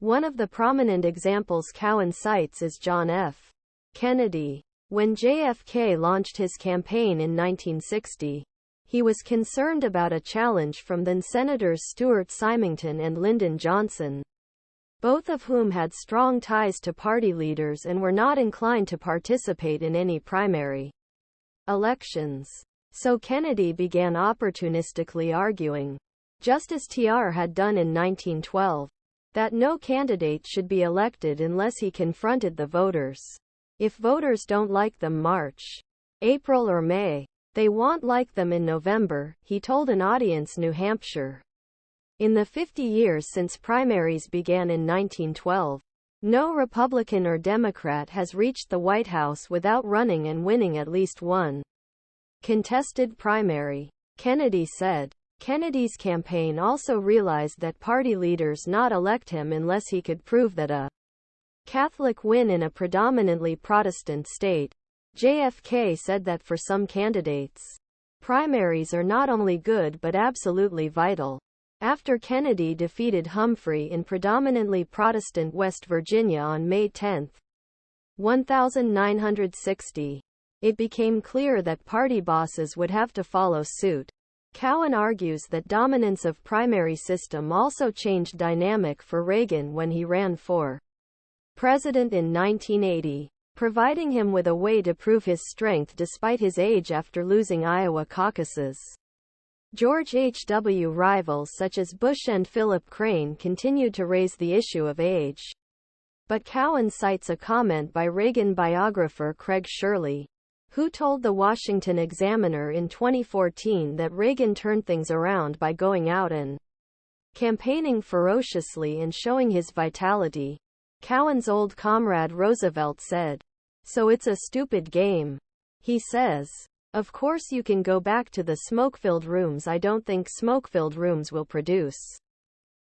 One of the prominent examples Cowan cites is John F. Kennedy. When JFK launched his campaign in 1960, he was concerned about a challenge from then Senators Stuart Symington and Lyndon Johnson, both of whom had strong ties to party leaders and were not inclined to participate in any primary elections. So Kennedy began opportunistically arguing, just as TR had done in 1912, that no candidate should be elected unless he confronted the voters. If voters don't like them March, April or May, they won't like them in November, he told an audience New Hampshire. In the 50 years since primaries began in 1912, no Republican or Democrat has reached the White House without running and winning at least one contested primary, Kennedy said. Kennedy's campaign also realized that party leaders not elect him unless he could prove that a Catholic win in a predominantly Protestant state. JFK said that for some candidates, primaries are not only good but absolutely vital. After Kennedy defeated Humphrey in predominantly Protestant West Virginia on May 10, 1960, it became clear that party bosses would have to follow suit. Cowan argues that dominance of primary system also changed dynamic for Reagan when he ran for president in 1980, providing him with a way to prove his strength despite his age after losing Iowa caucuses. George H.W. rivals such as Bush and Philip Crane continued to raise the issue of age. But Cowan cites a comment by Reagan biographer Craig Shirley, who told the Washington Examiner in 2014 that Reagan turned things around by going out and campaigning ferociously and showing his vitality. Cowan's old comrade Roosevelt said, "So it's a stupid game." He says, "Of course you can go back to the smoke-filled rooms. I don't think smoke-filled rooms will produce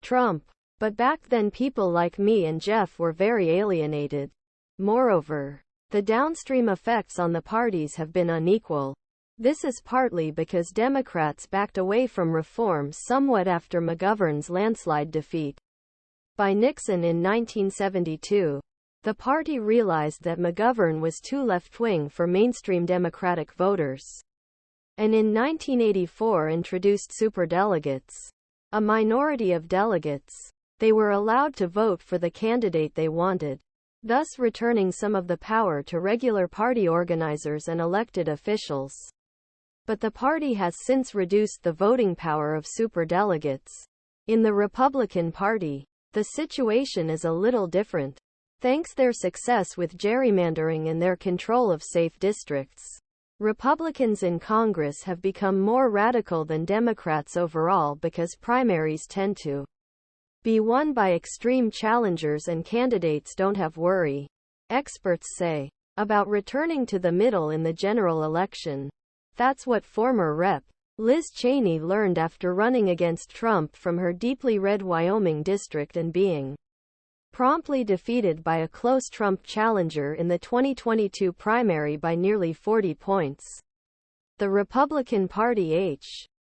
Trump. But back then people like me and Geoff were very alienated. Moreover, the downstream effects on the parties have been unequal. This is partly because Democrats backed away from reforms somewhat after McGovern's landslide defeat by Nixon in 1972. The party realized that McGovern was too left-wing for mainstream Democratic voters, and in 1984 introduced superdelegates, a minority of delegates. They were allowed to vote for the candidate they wanted, thus returning some of the power to regular party organizers and elected officials. But the party has since reduced the voting power of superdelegates. In the Republican Party, the situation is a little different. Thanks their success with gerrymandering and their control of safe districts, Republicans in Congress have become more radical than Democrats overall because primaries tend to be won by extreme challengers and candidates don't have worry, experts say, about returning to the middle in the general election. That's what former Rep. Liz Cheney learned after running against Trump from her deeply red Wyoming district and being promptly defeated by a close Trump challenger in the 2022 primary by nearly 40 points. The Republican Party H.